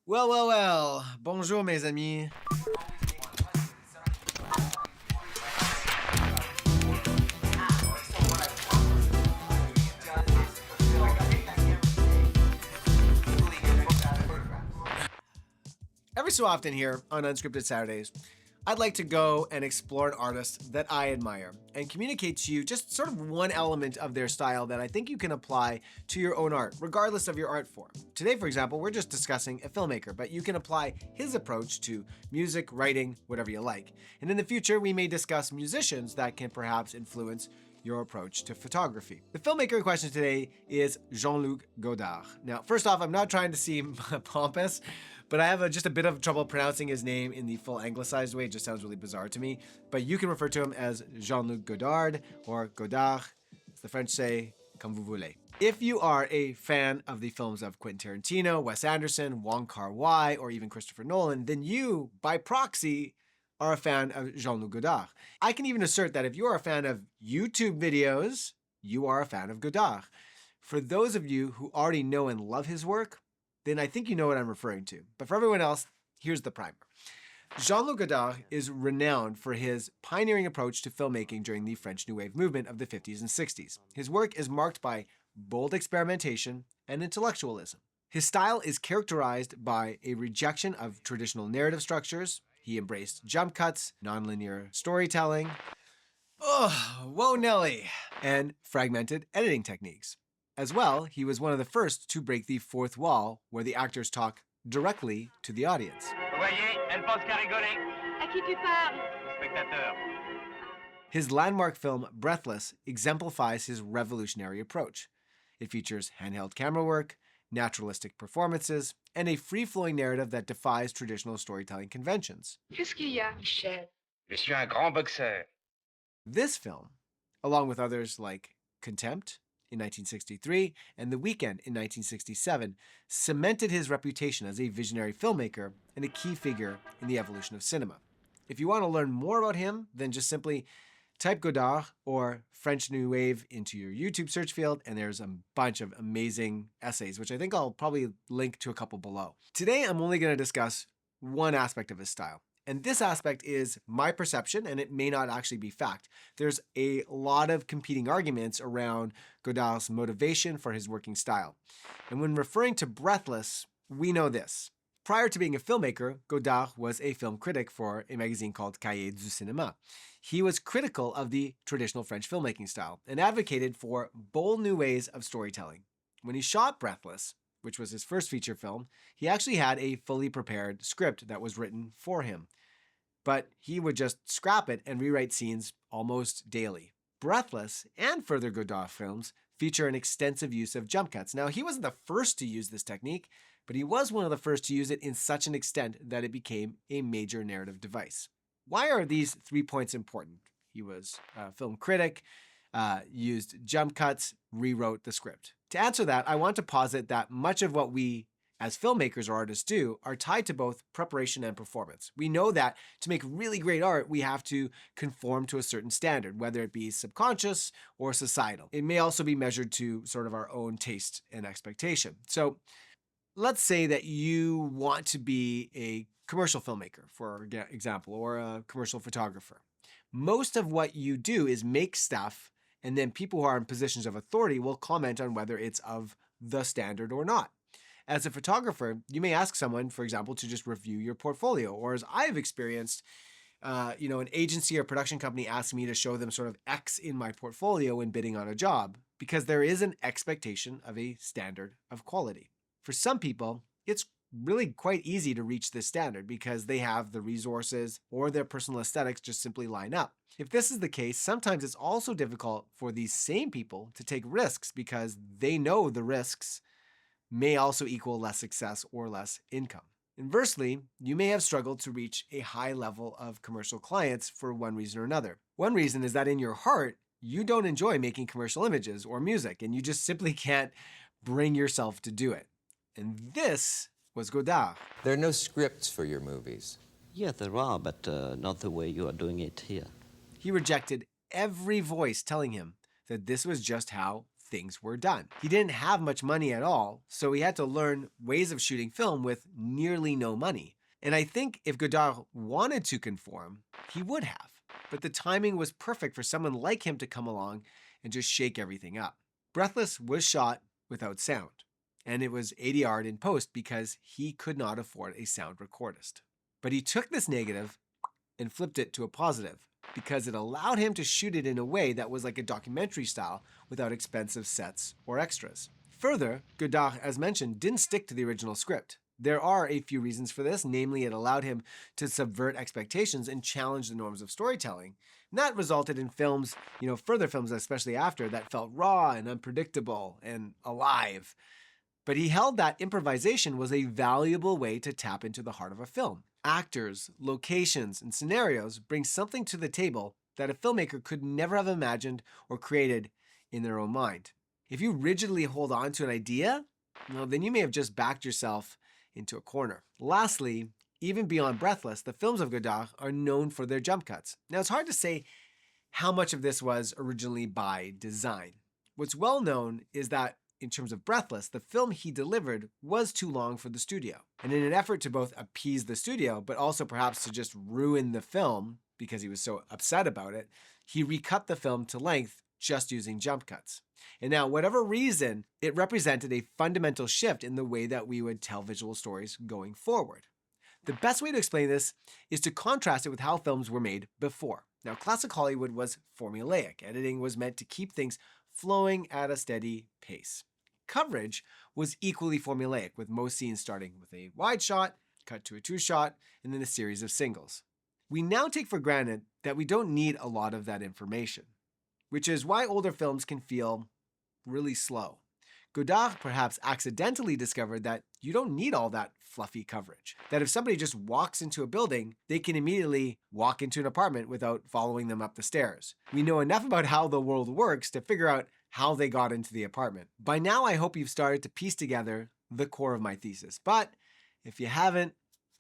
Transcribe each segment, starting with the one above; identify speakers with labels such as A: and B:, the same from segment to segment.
A: Well, well, well. Bonjour, mes amis. Every so often here on Unscripted Saturdays, I'd like to go and explore an artist that I admire and communicate to you just sort of one element of their style that I think you can apply to your own art, regardless of your art form. Today, for example, we're just discussing a filmmaker, but you can apply his approach to music, writing, whatever you like. And in the future, we may discuss musicians that can perhaps influence your approach to photography. The filmmaker in question today is Jean-Luc Godard. Now, first off, I'm not trying to seem pompous, but I have just a bit of trouble pronouncing his name in the full anglicized way. It just sounds really bizarre to me. But you can refer to him as Jean-Luc Godard or Godard, as the French say, comme vous voulez. If you are a fan of the films of Quentin Tarantino, Wes Anderson, Wong Kar-wai, or even Christopher Nolan, then you, by proxy, are a fan of Jean-Luc Godard. I can even assert that if you are a fan of YouTube videos, you are a fan of Godard. For those of you who already know and love his work, then I think you know what I'm referring to. But for everyone else, here's the primer. Jean-Luc Godard is renowned for his pioneering approach to filmmaking during the French New Wave movement of the 50s and 60s. His work is marked by bold experimentation and intellectualism. His style is characterized by a rejection of traditional narrative structures. He embraced jump cuts, nonlinear storytelling, whoa Nelly, and fragmented editing techniques. As well, he was one of the first to break the fourth wall, where the actors talk directly to the audience. His landmark film, Breathless, exemplifies his revolutionary approach. It features handheld camera work, naturalistic performances, and a free-flowing narrative that defies traditional storytelling conventions.
B: Qu'est-ce qu'il y a, Michel?
C: Je suis un grand boxeur.
A: This film, along with others like Contempt in 1963 and The Weekend in 1967, cemented his reputation as a visionary filmmaker and a key figure in the evolution of cinema. If you want to learn more about him, then just simply type Godard or French New Wave into your YouTube search field, and there's a bunch of amazing essays, which I think I'll probably link to a couple below. Today, I'm only going to discuss one aspect of his style. And this aspect is my perception, and it may not actually be fact. There's a lot of competing arguments around Godard's motivation for his working style. And when referring to Breathless, we know this. Prior to being a filmmaker, Godard was a film critic for a magazine called Cahiers du Cinéma. He was critical of the traditional French filmmaking style and advocated for bold new ways of storytelling. When he shot Breathless, which was his first feature film, he actually had a fully prepared script that was written for him. But he would just scrap it and rewrite scenes almost daily. Breathless and further Godard films feature an extensive use of jump cuts. Now, he wasn't the first to use this technique, but he was one of the first to use it in such an extent that it became a major narrative device. Why are these 3 points important? He was a film critic, used jump cuts, rewrote the script. To answer that, I want to posit that much of what we as filmmakers or artists do are tied to both preparation and performance. We know that to make really great art, we have to conform to a certain standard, whether it be subconscious or societal. It may also be measured to sort of our own taste and expectation. So let's say that you want to be a commercial filmmaker, for example, or a commercial photographer. Most of what you do is make stuff, and then people who are in positions of authority will comment on whether it's of the standard or not. As a photographer, you may ask someone, for example, to just review your portfolio. Or as I've experienced, an agency or production company asks me to show them sort of X in my portfolio when bidding on a job, because there is an expectation of a standard of quality. For some people, it's really quite easy to reach this standard because they have the resources or their personal aesthetics just simply line up. If this is the case, sometimes it's also difficult for these same people to take risks because they know the risks may also equal less success or less income. Inversely, you may have struggled to reach a high level of commercial clients for one reason or another. One reason is that in your heart, you don't enjoy making commercial images or music, and you just simply can't bring yourself to do it. And this was Godard.
D: There are no scripts for your movies.
E: Yeah, there are, but not the way you are doing it here.
A: He rejected every voice telling him that this was just how things were done. He didn't have much money at all, so he had to learn ways of shooting film with nearly no money. And I think if Godard wanted to conform, he would have. But the timing was perfect for someone like him to come along and just shake everything up. Breathless was shot without sound, and it was ADR'd in post because he could not afford a sound recordist. But he took this negative and flipped it to a positive because it allowed him to shoot it in a way that was like a documentary style without expensive sets or extras. Further, Godard, as mentioned, didn't stick to the original script. There are a few reasons for this, namely it allowed him to subvert expectations and challenge the norms of storytelling. And that resulted in films, further films especially after, that felt raw and unpredictable and alive. But he held that improvisation was a valuable way to tap into the heart of a film. Actors, locations, and scenarios bring something to the table that a filmmaker could never have imagined or created in their own mind. If you rigidly hold on to an idea, then you may have just backed yourself into a corner. Lastly, even beyond Breathless, the films of Godard are known for their jump cuts. Now, it's hard to say how much of this was originally by design. What's well known is that in terms of Breathless, the film he delivered was too long for the studio. And in an effort to both appease the studio, but also perhaps to just ruin the film because he was so upset about it, he recut the film to length just using jump cuts. And now, whatever reason, it represented a fundamental shift in the way that we would tell visual stories going forward. The best way to explain this is to contrast it with how films were made before. Now, classic Hollywood was formulaic. Editing was meant to keep things flowing at a steady pace. Coverage was equally formulaic, with most scenes starting with a wide shot, cut to a two-shot, and then a series of singles. We now take for granted that we don't need a lot of that information, which is why older films can feel really slow. Godard perhaps accidentally discovered that you don't need all that fluffy coverage. That if somebody just walks into a building, they can immediately walk into an apartment without following them up the stairs. We know enough about how the world works to figure out how they got into the apartment. By now, I hope you've started to piece together the core of my thesis. But if you haven't,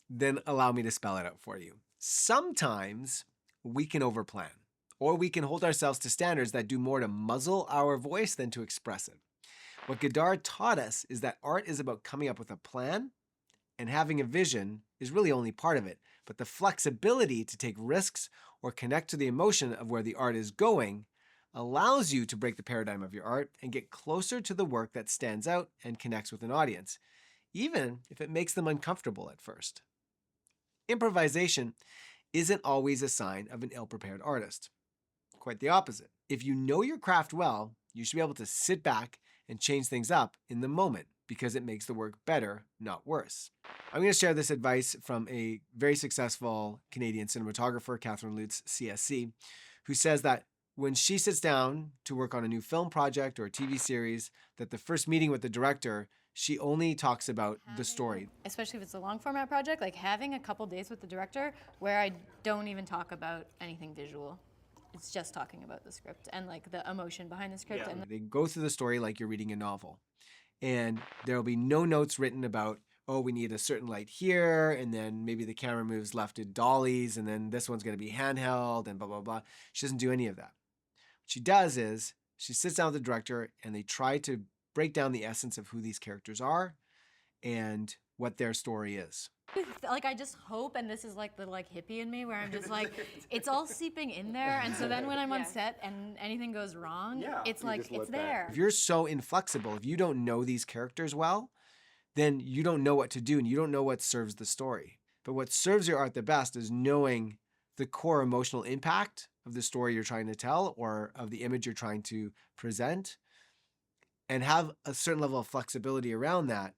A: then allow me to spell it out for you. Sometimes we can overplan, or we can hold ourselves to standards that do more to muzzle our voice than to express it. What Godard taught us is that art is about coming up with a plan, and having a vision is really only part of it. But the flexibility to take risks or connect to the emotion of where the art is going allows you to break the paradigm of your art and get closer to the work that stands out and connects with an audience, even if it makes them uncomfortable at first. Improvisation isn't always a sign of an ill-prepared artist. Quite the opposite. If you know your craft well, you should be able to sit back and change things up in the moment because it makes the work better, not worse. I'm going to share this advice from a very successful Canadian cinematographer, Catherine Lutz, CSC, who says that when she sits down to work on a new film project or a TV series, that the first meeting with the director, she only talks about the story.
B: Especially if it's a long format project, like having a couple days with the director where I don't even talk about anything visual. It's just talking about the script and like the emotion behind the script. And
A: They go through the story like you're reading a novel. And there'll be no notes written about, oh, we need a certain light here, and then maybe the camera moves left to dollies, and then this one's going to be handheld, and blah, blah, blah. She doesn't do any of that. What she does is she sits down with the director, and they try to break down the essence of who these characters are and what their story is.
B: like I just hope, and this is like the hippie in me where I'm just like, it's all seeping in there. And so then when I'm on set and anything goes wrong, it's like, it's there.
A: If you're so inflexible, if you don't know these characters well, then you don't know what to do and you don't know what serves the story. But what serves your art the best is knowing the core emotional impact of the story you're trying to tell or of the image you're trying to present, and have a certain level of flexibility around that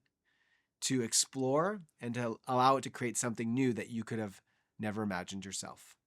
A: to explore and to allow it to create something new that you could have never imagined yourself.